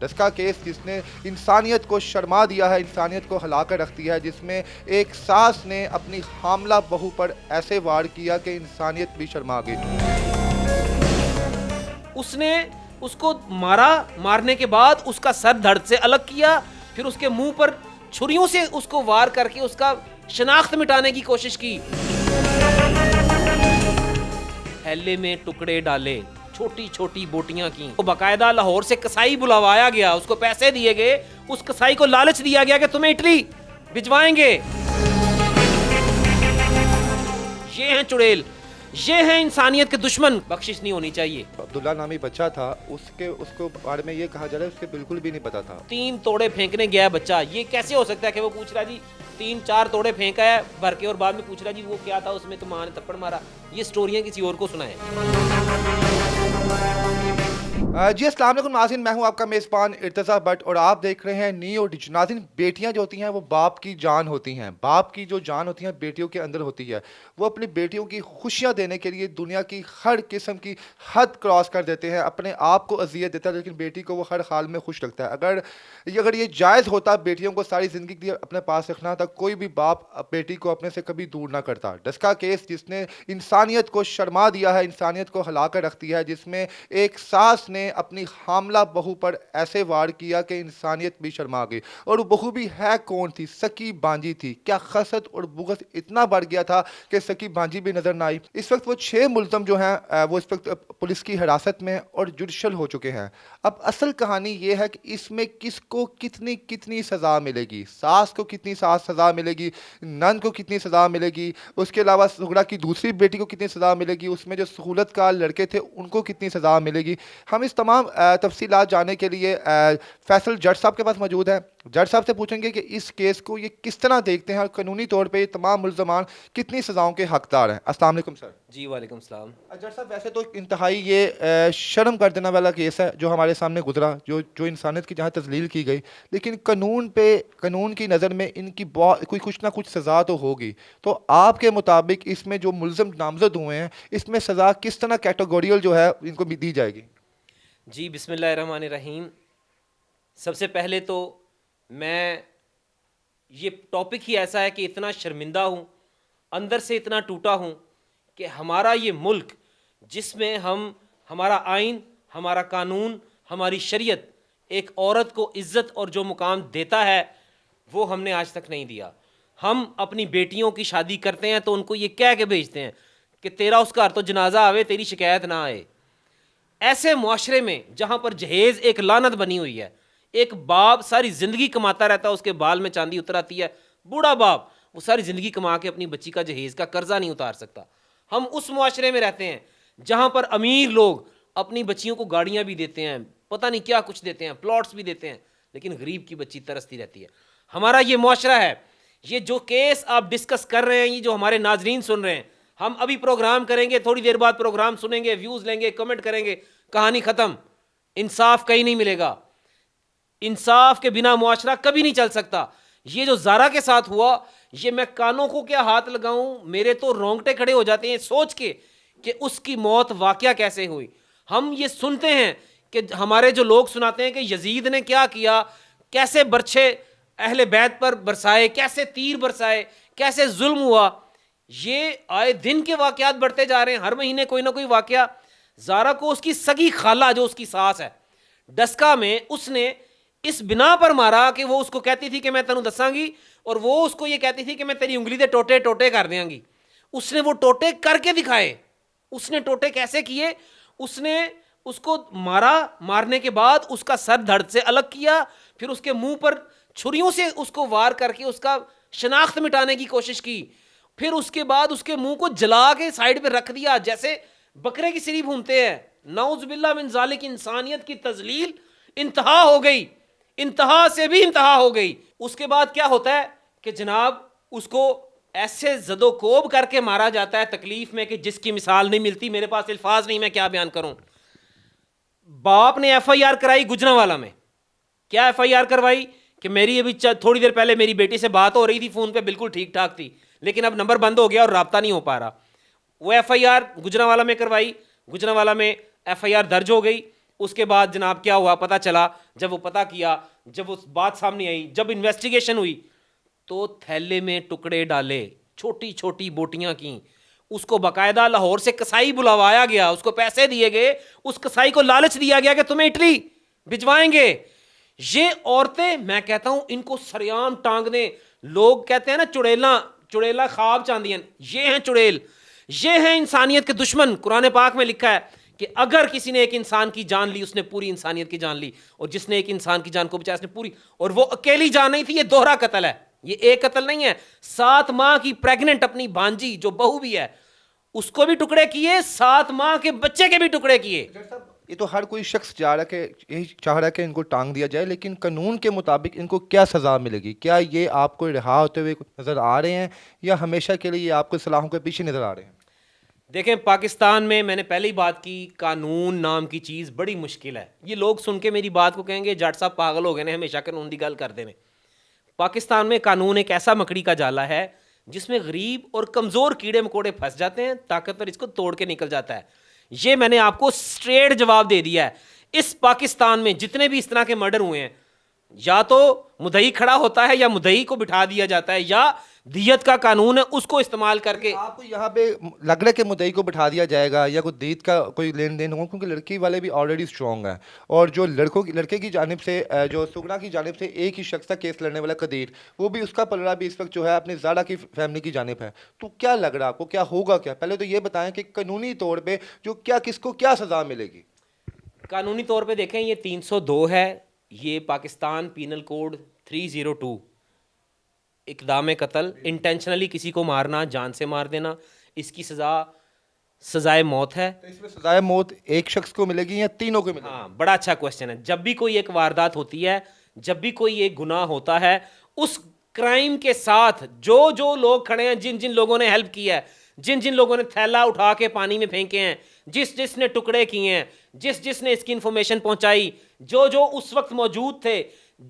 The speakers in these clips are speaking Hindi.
डस्का केस जिसने इंसानियत को शर्मा दिया है, इंसानियत को हिला कर रख दिया है, जिसमें एक सास ने अपनी हामला बहू पर ऐसे वार किया कि इंसानियत भी शर्मा गई। उसने उसको मारा, मारने के बाद उसका सर धड़ से अलग किया, फिर उसके मुंह पर छुरियों से उसको वार करके उसका शनाख्त मिटाने की कोशिश की। थैले में टुकड़े डाले, छोटी छोटी बोटियां की। तो बाकायदा लाहौर से कसाई बुलवाया गया, उसको पैसे दिए गए, उस कसाई को लालच दिया गया कि तुम्हें इटली भिजवाएंगे। ये हैं चुड़ैल, ये हैं इंसानियत के दुश्मन। बख्शिश नहीं होनी चाहिए। अब्दुल्ला नामी बच्चा था, उसको बारे में ये कहा जा रहा है उसके बिल्कुल भी नहीं पता था। 3 तोड़े फेंकने गया बच्चा। ये कैसे हो सकता है कि वो पूछ रहा जी 3-4 तोड़े फेंका है भर के, और बाद में पूछ रहा जी वो क्या था उसमें, तो माँ ने थप्पड़ मारा। ये स्टोरियां किसी और को सुनाए। जी अस्सलाम वालेकुम नाज़रीन, मैं हूं आपका मेज़बान इर्तज़ा भट्ट और आप देख रहे हैं न्यू डिश। नाज़रीन, बेटियां जो होती हैं वो बाप की जान होती हैं। बाप की जो जान होती है बेटियों के अंदर होती है। वो अपनी बेटियों की खुशियां देने के लिए दुनिया की हर किस्म की हद क्रॉस कर देते हैं, अपने आप को अजियत देता है, लेकिन बेटी को वो हर हाल में खुश रखता है। अगर ये जायज़ होता बेटियों को सारी ज़िंदगी के लिए अपने पास रखना था, कोई भी बाप बेटी को अपने से कभी दूर ना करता। डस्का केस जिसने इंसानियत को शर्मा दिया है, इंसानियत को हिला कर रख दिया है, जिसमें एक सास ने अपनी हामला बहू पर ऐसे वार किया कि इंसानियत भी शर्मा गई। और वो बहू भी है कौन थी? सकी बांजी थी। क्या खसत और बुग़्ज़ इतना बढ़ गया था कि सकी बांजी भी नजर ना आई। इस वक्त वो 6 मुल्ज़म जो हैं वो इस वक्त पुलिस की हिरासत में और जुडिशल हो चुके हैं। अब असल कहानी ये है कि इसमें किसको कितनी कितनी सज़ा मिलेगी। सास को कितनी सज़ा मिलेगी, नंद को कितनी सज़ा मिलेगी, उसके अलावा सुगरा की दूसरी बेटी को कितनी सज़ा मिलेगी, उसमें जो सहूलत का लड़के थे उनको कितनी सज़ा मिलेगी। हम इस तमाम तफसीलात जानने के लिए फैसल जज साहब के पास मौजूद हैं। जज साहब से पूछेंगे कि इस केस को ये किस तरह देखते हैं और कानूनी तौर पे ये तमाम मुल्ज़मान कितनी सज़ाओं के हकदार हैं। अस्सलाम वालेकुम सर। जी वालेकुम सलाम। जज साहब, वैसे तो इंतहाई ये शर्म कर देने वाला केस है जो हमारे सामने गुजरा, जो इंसानियत की जहाँ तजलील की गई, लेकिन कानून की नज़र में इनकी कोई कुछ ना कुछ सज़ा तो होगी। तो आपके मुताबिक इसमें जो मुल्ज़म नामजद हुए हैं, इसमें सज़ा किस तरह कैटेगोरियल जो है इनको भी दी जाएगी? जी बिस्मिल्लाहिर्रहमानिर्रहीम। सबसे पहले तो मैं, ये टॉपिक ही ऐसा है कि इतना शर्मिंदा हूँ, अंदर से इतना टूटा हूँ कि हमारा ये मुल्क जिसमें हमारा आइन, हमारा कानून, हमारी शरीयत एक औरत को इज़्ज़त और जो मुकाम देता है वो हमने आज तक नहीं दिया। हम अपनी बेटियों की शादी करते हैं तो उनको ये कह के भेजते हैं कि तेरा उसका घर तो जनाजा आवे, तेरी शिकायत ना आए। ऐसे मुआशरे में जहाँ पर जहेज़ एक लानत बनी हुई है, एक बाप सारी ज़िंदगी कमाता रहता है, उसके बाल में चांदी उतर आती है, बूढ़ा बाप वो सारी ज़िंदगी कमा के अपनी बच्ची का जहेज़ का कर्जा नहीं उतार सकता। हम उस मुआशरे में रहते हैं जहाँ पर अमीर लोग अपनी बच्चियों को गाड़ियाँ भी देते हैं, पता नहीं क्या कुछ देते हैं, प्लॉट्स भी देते हैं, लेकिन गरीब की बच्ची तरसती रहती है। हमारा ये मुआशरा है। ये जो केस आप डिस्कस कर रहे हैं, ये जो हमारे नाजरीन सुन रहे हैं, हम अभी प्रोग्राम करेंगे, थोड़ी देर बाद प्रोग्राम सुनेंगे, व्यूज़ लेंगे, कमेंट करेंगे, कहानी ख़त्म। इंसाफ कहीं नहीं मिलेगा। इंसाफ के बिना मुआशरा कभी नहीं चल सकता। ये जो ज़ारा के साथ हुआ, ये मैं कानों को क्या हाथ लगाऊं, मेरे तो रोंगटे खड़े हो जाते हैं सोच के कि उसकी मौत वाकया कैसे हुई। हम ये सुनते हैं कि हमारे जो लोग सुनाते हैं कि यजीद ने क्या किया, कैसे बर्छे अहले बैत पर बरसाए, कैसे तीर बरसाए, कैसे जुल्म हुआ। ये आए दिन के वाकयात बढ़ते जा रहे हैं, हर महीने कोई ना कोई वाकया। ज़ारा को उसकी सगी खाला जो उसकी सास है, डस्का में उसने इस बिना पर मारा कि वो उसको कहती थी कि मैं तेनू दसांगी, और वो उसको ये कहती थी कि मैं तेरी उंगली दे टोटे टोटे कर देंगी। उसने वो टोटे करके दिखाए। उसने टोटे कैसे किए? उसने उसको मारा, मारने के बाद उसका सर धड़ से अलग किया, फिर उसके मुंह पर छुरियों से उसको वार करके उसका शनाख्त मिटाने की कोशिश की, फिर उसके बाद उसके मुंह को जला के साइड पे रख दिया जैसे बकरे की सिरी भूनते हैं। नाउज़ुबिल्लाह मिन ज़ालिक। इंसानियत की तजलील इंतहा हो गई, इंतहा से भी इंतहा हो गई। उसके बाद क्या होता है कि जनाब उसको ऐसे जदोकोब करके मारा जाता है तकलीफ में कि जिसकी मिसाल नहीं मिलती। मेरे पास अल्फाज नहीं, मैं क्या बयान करूं। बाप ने FIR कराई गुजरांवाला में। क्या FIR करवाई कि मेरी अभी थोड़ी देर पहले मेरी बेटी से बात हो रही थी फ़ोन पे, बिल्कुल ठीक ठाक थी, लेकिन अब नंबर बंद हो गया और राब्ता नहीं हो पा रहा। वो FIR गुजरांवाला में करवाई। गुजरांवाला में FIR दर्ज हो गई। उसके बाद जनाब क्या हुआ पता चला, जब वो पता किया, जब वो बात सामने आई, जब इन्वेस्टिगेशन हुई, तो थैले में टुकड़े डाले, छोटी छोटी बोटियां की, उसको बकायदा लाहौर से कसाई बुलवाया गया, उसको पैसे दिए गए, उस कसाई को लालच दिया गया कि तुम्हें इटली भिजवाएंगे। ये औरतें, मैं कहता हूं इनको सरेआम टांग दें। लोग कहते हैं ना चुड़ैला, चुड़ैला ख्वाब चांदियन, ये हैं चुड़ैल, ये हैं इंसानियत के दुश्मन। कुरान पाक में लिखा है कि अगर किसी ने एक इंसान की जान ली, उसने पूरी इंसानियत की जान ली, और जिसने एक इंसान की जान को बचाया उसने पूरी, और वो अकेली जान नहीं थी, ये दोहरा कत्ल है, ये एक कत्ल नहीं है। 7 माह की प्रेग्नेंट अपनी भांजी जो बहू भी है उसको भी टुकड़े किए, 7 माह के बच्चे के भी टुकड़े किए। ये तो हर कोई शख्स चाह रहा है कि यही चाह रहा है कि इनको टांग दिया जाए, लेकिन कानून के मुताबिक इनको क्या सज़ा मिलेगी? क्या ये आपको रिहा होते हुए नज़र आ रहे हैं या हमेशा के लिए ये आपको सलाहों के पीछे नज़र आ रहे हैं? देखें, पाकिस्तान में मैंने पहले ही बात की, कानून नाम की चीज़ बड़ी मुश्किल है। ये लोग सुन के मेरी बात को कहेंगे जट साहब पागल हो गए ने, हमेशा कानून की गल करते हैं। पाकिस्तान में कानून एक ऐसा मकड़ी का जाला है जिसमें गरीब और कमज़ोर कीड़े मकोड़े फंस जाते हैं, ताकतवर इसको तोड़ के निकल जाता है। ये मैंने आपको स्ट्रेट जवाब दे दिया है। इस पाकिस्तान में जितने भी इस तरह के मर्डर हुए हैं, या तो मुद्दई खड़ा होता है या मुद्दई को बिठा दिया जाता है, या दियत का कानून है उसको इस्तेमाल करके। आपको यहाँ पे लग रहा है कि मुद्दई को बिठा दिया जाएगा या कोई दीद का कोई लेन देन होगा, क्योंकि लड़की वाले भी ऑलरेडी स्ट्रॉन्ग हैं, और जो लड़के की जानिब से जो सुगना की जानिब से एक ही शख्स था केस लड़ने वाला कदीर, वो भी उसका पलड़ा भी इस वक्त जो है अपनी ज़ारा की फैमिली की जानिब है। तो क्या लग रहा है आपको, क्या होगा? क्या पहले तो ये बताएं कि कानूनी तौर पर जो क्या किसको क्या सज़ा मिलेगी? कानूनी तौर पे देखें, ये 302 है, ये पाकिस्तान पीनल कोड 302, इक़दाम कत्ल, इंटेंशनली किसी को मारना, जान से मार देना, इसकी सज़ाए मौत है। तो इसमें सज़ाए मौत एक शख्स को मिलेगी या तीनों को मिलेगी? हाँ, बड़ा अच्छा क्वेश्चन है। जब भी कोई एक वारदात होती है, जब भी कोई एक गुनाह होता है, उस क्राइम के साथ जो जो लोग खड़े हैं, जिन जिन लोगों ने हेल्प की है, जिन जिन लोगों ने थैला उठा के पानी में फेंके हैं, जिस जिसने टुकड़े किए हैं, जिस जिसने इसकी इंफॉर्मेशन पहुंचाई, जो जो उस वक्त मौजूद थे,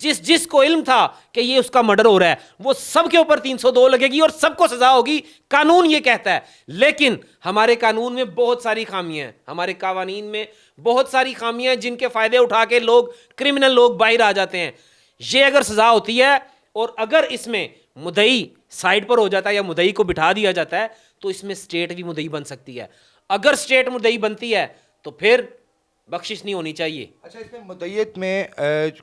जिस जिस को इल्म था कि ये उसका मर्डर हो रहा है, वो सब के ऊपर 302 लगेगी और सबको सजा होगी। कानून ये कहता है। लेकिन हमारे कानून में बहुत सारी खामियां हैं, हमारे कानून में बहुत सारी खामियां हैं जिनके फायदे उठा के लोग, क्रिमिनल लोग बाहर आ जाते हैं। ये अगर सजा होती है और अगर इसमें मुद्दई साइड पर हो जाता है या मुद्दई को बिठा दिया जाता है, तो इसमें स्टेट भी मुद्दई बन सकती है। अगर स्टेट मुद्दई बनती है तो फिर बख्शिश नहीं होनी चाहिए। अच्छा, इसमें मुद्दयत में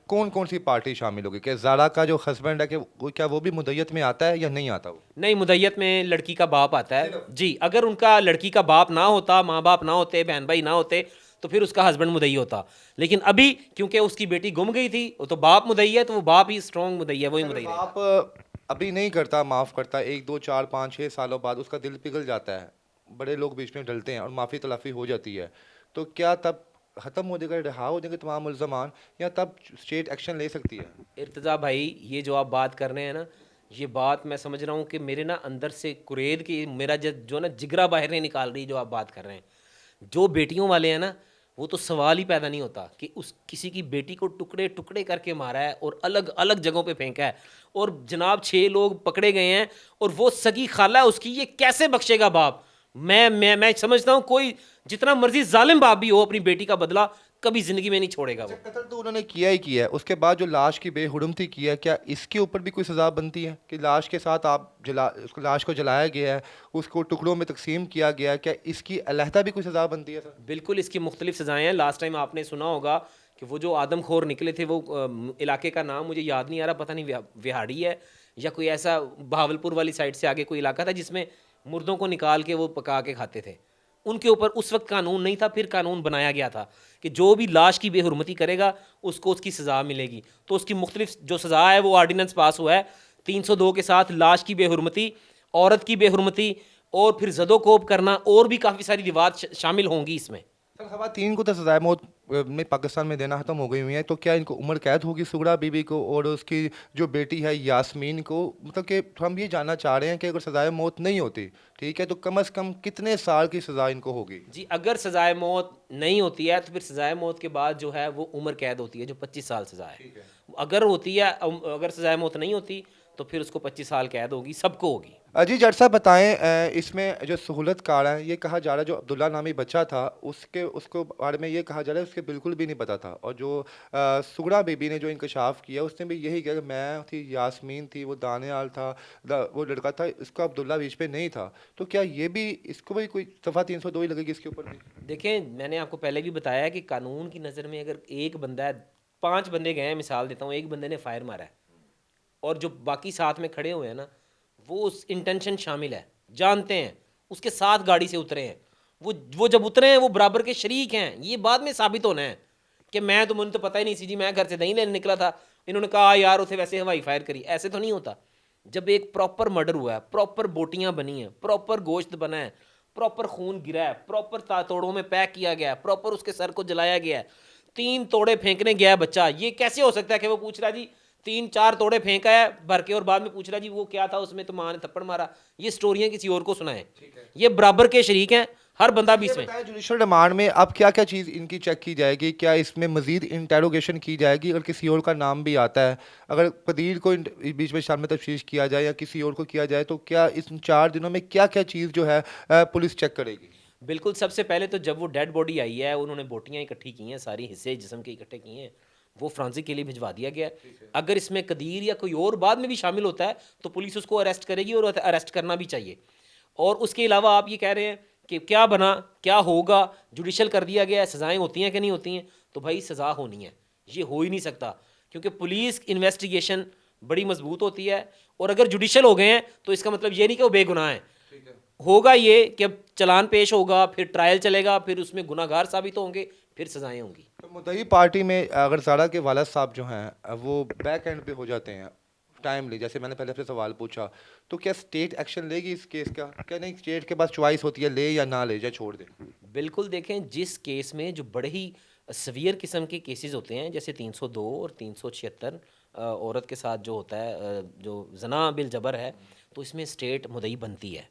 कौन कौन सी पार्टी शामिल होगी? कि ज़ारा का जो हस्बैंड है कि क्या वो भी मुद्दयत में आता है या नहीं आता? वो नहीं, मुद्दयत में लड़की का बाप आता है जी। अगर उनका लड़की का बाप ना होता, माँ बाप ना होते, बहन भाई ना होते, तो फिर उसका हस्बैंड मुद्दई होता। लेकिन अभी क्योंकि उसकी बेटी गुम गई थी, वो तो बाप मुद्दई है, तो वो बाप ही स्ट्रॉन्ग मुद्दई है, वही मुद्दई रहेगा। आप अभी नहीं करता, माफ़ करता, 1 2 4 5 6 सालों बाद उसका दिल पिघल जाता है, बड़े लोग बीच में डलते हैं और माफ़ी तलाफ़ी हो जाती है, तो क्या तब ख़त्म हो जाएगा, रिहा हो जाएंगे तमाम मुल्ज़मान, या तब स्टेट एक्शन ले सकती है? इर्तज़ा भाई, ये जो आप बात कर रहे हैं ना, ये बात मैं समझ रहा हूँ कि मेरे ना अंदर से कुरेद की मेरा जो ना जिगरा बाहर नहीं निकाल रही जो आप बात कर रहे हैं। जो बेटियों वाले हैं ना, वो तो सवाल ही पैदा नहीं होता कि उस किसी की बेटी को टुकड़े टुकड़े करके मारा है और अलग अलग जगहों पे फेंका है, और जनाब 6 लोग पकड़े गए हैं, और वो सगी खाला है उसकी, ये कैसे बख्शेगा बाप? मैं समझता हूँ कोई जितना मर्जी जालिम बाप भी हो, अपनी बेटी का बदला कभी जिंदगी में नहीं छोड़ेगा वो। कत्ल तो उन्होंने किया ही किया है, उसके बाद जो लाश की बेहुरमती की है, क्या इसके ऊपर भी कोई सज़ा बनती है कि लाश के साथ आप उसको लाश को जलाया गया है, उसको टुकड़ों में तकसीम किया गया है, क्या इसकी अलहदा भी कोई सज़ा बनती है सर? बिल्कुल, इसकी मुख्तलिफ सज़ाएँ हैं। लास्ट टाइम आपने सुना होगा कि वो जो आदमखोर निकले थे, वो इलाके का नाम मुझे याद नहीं आ रहा, पता नहीं विहाड़ी है या कोई ऐसा बहावलपुर वाली साइड से आगे कोई इलाका था जिसमें मुर्दों को निकाल के वो पका के खाते थे। उनके ऊपर उस वक्त कानून नहीं था, फिर कानून बनाया गया था कि जो भी लाश की बेहुरमती करेगा उसको उसकी सज़ा मिलेगी। तो उसकी मुख्तलिफ जो सज़ा है वो आर्डिनेंस पास हुआ है 302 के साथ, लाश की बेहुरमती, औरत की बेहुरमती, और फिर ज़दोकोब करना, और भी काफ़ी सारी रिवाज शामिल होंगी इसमें। सर, ख़वातीन को तो सज़ाए मौत में पाकिस्तान में देना ख़त्म हो गई हुई है, तो क्या इनको उम्र कैद होगी सुगरा बीबी को और उसकी जो बेटी है यास्मीन को? मतलब कि हम ये जानना चाह रहे हैं कि अगर सज़ाए मौत नहीं होती, ठीक है, तो कम से कम कितने साल की सज़ा इनको होगी? जी, अगर सज़ाए मौत नहीं होती है तो फिर सज़ाए मौत के बाद जो है वो उम्र कैद होती है, जो 25 साल सज़ा है। अगर होती है, अगर सज़ाए मौत नहीं होती तो फिर उसको 25 साल कैद होगी, सबको होगी। जी जज साहब बताएं, इसमें जो सहूलत कार है ये कहा जा रहा है जो अब्दुल्ला नामी बच्चा था उसके उसको बारे में ये कहा जा रहा है उसके बिल्कुल भी नहीं पता था, और जो सुगड़ा बेबी ने जो इंकशाफ किया उसने भी यही किया कि मैं थी, यास्मीन थी, वो दानियाल था, वो लड़का था, इसका अब्दुल्ला बीच पे नहीं था। तो क्या ये भी इसको भी कोई दफ़ा 302 ही लगेगी इसके ऊपर भी? देखें, मैंने आपको पहले भी बताया कि कानून की नज़र में अगर एक बंदा है, 5 बंदे गए हैं, मिसाल देता हूँ, एक बंदे ने फायर मारा है और जो बाकी साथ में खड़े हुए हैं ना, वो उस इंटेंशन शामिल है, जानते हैं, उसके साथ गाड़ी से उतरे हैं, वो जब उतरे हैं वो बराबर के शरीक हैं। ये बाद में साबित होना है कि मैं तो मुझे तो पता ही नहीं सी जी, मैं घर से दही लेने निकला था, इन्होंने कहा यार उसे वैसे हवाई फायर करी। ऐसे तो नहीं होता। जब एक प्रॉपर मर्डर हुआ है, प्रॉपर बोटियां बनी हैं, प्रॉपर गोश्त बना है, प्रॉपर खून गिरा है, प्रॉपर तातोड़ों में पैक किया गया है, प्रॉपर उसके सर को जलाया गया है, 3 तोड़े फेंकने गया है बच्चा, ये कैसे हो सकता है कि वो पूछ रहा जी 3-4 तोड़े फेंका है भर के और बाद में पूछ रहा जी वो क्या था उसमें तो माँ ने थप्पड़ मारा। ये स्टोरियां किसी और को सुनाएं। ये बराबर के शरीक हैं, हर बंदा भी ये इसमें। बताएं जुडिशल रिमांड में अब क्या क्या चीज़ इनकी चेक की जाएगी? क्या इसमें मजीद इंटेरोगेशन की जाएगी अगर किसी और का नाम भी आता है? अगर कदीर को बीच में शामिल तफ्तीश किया जाए या किसी और को किया जाए तो क्या इस 4 दिनों में क्या क्या चीज़ जो है पुलिस चेक करेगी? बिल्कुल, सबसे पहले तो जब वो डेड बॉडी आई है, उन्होंने बोटियां इकट्ठी की हैं, सारी हिस्से जिस्म के इकट्ठे किए हैं, वो फ्रांसिक के लिए भिजवा दिया गया है। अगर इसमें कदीर या कोई और बाद में भी शामिल होता है तो पुलिस उसको अरेस्ट करेगी और अरेस्ट करना भी चाहिए। और उसके अलावा आप ये कह रहे हैं कि क्या बना, क्या होगा, जुडिशल कर दिया गया है, सज़ाएँ होती हैं कि नहीं होती हैं? तो भाई सज़ा होनी है, ये हो ही नहीं सकता, क्योंकि पुलिस इन्वेस्टिगेशन बड़ी मजबूत होती है। और अगर जुडिशल हो गए हैं तो इसका मतलब ये नहीं कि वो बेगुनाह हैं। होगा ये कि अब चालान पेश होगा, फिर ट्रायल चलेगा, फिर उसमें गुनाहगार साबित होंगे, फिर सजाएं होंगी। तो मुद्दई पार्टी में अगर ज़ारा के वाला साहब जो हैं वो बैक एंड पे हो जाते हैं टाइमली, जैसे मैंने पहले आपसे सवाल पूछा, तो क्या स्टेट एक्शन लेगी इस केस का? क्या नहीं, स्टेट के पास चॉइस होती है ले या ना ले या छोड़ दे? बिल्कुल, देखें जिस केस में जो बड़े ही सवियर किस्म के केसेस होते हैं, जैसे 302 और 376 औरत के साथ जो होता है, जो जना बिल जबर है, तो इसमें स्टेट मुद्दई बनती है।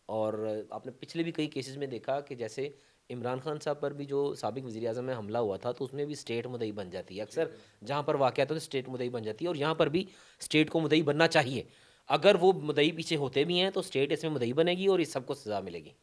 और आपने पिछले भी कई केसेस में देखा कि जैसे इमरान खान साहब पर भी जो साबिक वज़ीर आज़म में हमला हुआ था, तो उसमें भी स्टेट मुद्दई बन जाती है। अक्सर जहाँ पर वाक़यात होते हैं स्टेट मुद्दई बन जाती है, और यहाँ पर भी स्टेट को मुद्दई बनना चाहिए। अगर वो मुद्दई पीछे होते भी हैं तो स्टेट इसमें मुद्दई बनेगी और इस सबको सज़ा मिलेगी।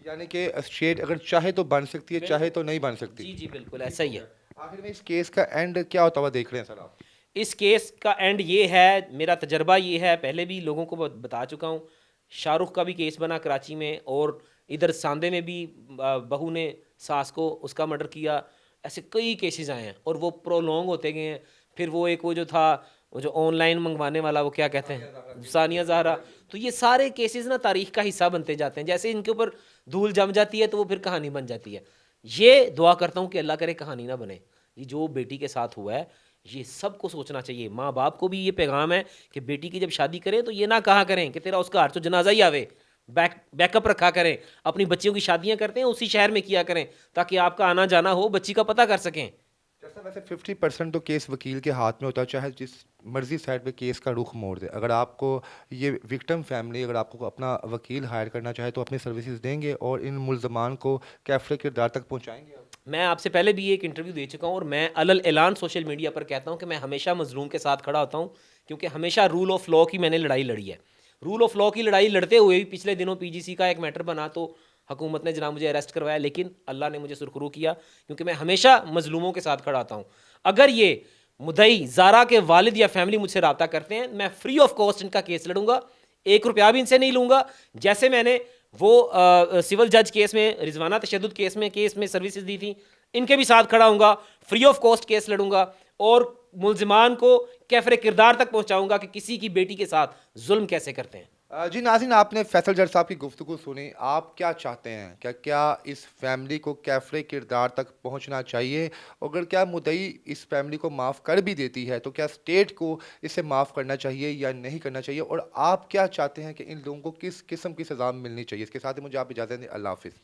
यानी कि स्टेट अगर चाहे तो बन सकती है, चाहे तो नहीं बन सकती। जी जी, बिल्कुल ऐसा ही है। आखिर में इस केस का एंड क्या होता हुआ देख रहे हैं सर आप? इस केस का एंड ये है, मेरा तजर्बा ये है, पहले भी लोगों को बता चुका हूँ, शाहरुख का भी केस बना कराची में, और इधर सांदे में भी बहू ने सास को उसका मर्डर किया। ऐसे कई केसेस आए हैं और वो प्रोलॉन्ग होते गए हैं। फिर वो एक वो जो था, वो जो ऑनलाइन मंगवाने वाला, वो क्या कहते हैं, सानिया ज़हरा। तो ये सारे केसेस ना तारीख का हिस्सा बनते जाते हैं। जैसे इनके ऊपर धूल जम जाती है तो वो फिर कहानी बन जाती है। ये दुआ करता हूँ कि अल्लाह करे कहानी ना बने। ये जो बेटी के साथ हुआ है, ये सबको सोचना चाहिए। माँ बाप को भी ये पैगाम है कि बेटी की जब शादी करें तो ये ना कहा करें कि तेरा उसका हर तो जनाजा ही आवे, बैकअप रखा करें। अपनी बच्चियों की शादियां करते हैं उसी शहर में किया करें, ताकि आपका आना जाना हो, बच्ची का पता कर सकें। जैसे वैसे 50% तो केस वकील के हाथ में होता है, चाहे जिस मर्जी साइड पे केस का रुख मोड़ दे। अगर आपको ये विक्टिम फैमिली अगर आपको अपना वकील हायर करना चाहे तो अपनी सर्विसेज देंगे और इन मुल्ज़मान को कैफरे किरदार तक पहुंचाएंगे आप? मैं आपसे पहले भी एक इंटरव्यू दे चुका हूँ और मैं अलल ऐलान सोशल मीडिया पर कहता हूँ कि मैं हमेशा मजलूम के साथ खड़ा होता हूँ, क्योंकि हमेशा रूल ऑफ लॉ की मैंने लड़ाई लड़ी है। रूल ऑफ लॉ की लड़ाई लड़ते हुए भी पिछले दिनों पीजीसी का एक मैटर बना तो हुकूमत ने जनाब मुझे अरेस्ट करवाया, लेकिन अल्लाह ने मुझे सुरखरू किया, क्योंकि मैं हमेशा मजलूमों के साथ खड़ा होता हूँ। अगर ये मुद्दई ज़ारा के वालिद या फैमिली मुझसे रब्ता करते हैं, मैं फ्री ऑफ कॉस्ट इनका केस लड़ूंगा, 1 रुपया भी इनसे नहीं लूँगा। जैसे मैंने वो सिविल जज केस में, रिजवाना तशद्दुद केस में सर्विसेज दी थी, इनके भी साथ खड़ा हूँगा, फ्री ऑफ कॉस्ट केस लड़ूंगा और मुल्जिमान को कैफरे किरदार तक पहुँचाऊँगा कि किसी की बेटी के साथ जुल्म कैसे करते हैं। जी नाज़रीन, आपने फैसल जज साहब की गुफ्तगू सुनी। आप क्या चाहते हैं? क्या इस फैमिली को कैफरे किरदार तक पहुंचना चाहिए? अगर क्या मुद्दई इस फैमिली को माफ़ कर भी देती है तो क्या स्टेट को इसे माफ़ करना चाहिए या नहीं करना चाहिए? और आप क्या चाहते हैं कि इन लोगों को किस किस्म की सज़ा मिलनी चाहिए? इसके साथ ही मुझे आप इजाज़त दें। अल्लाह हाफ़िज़।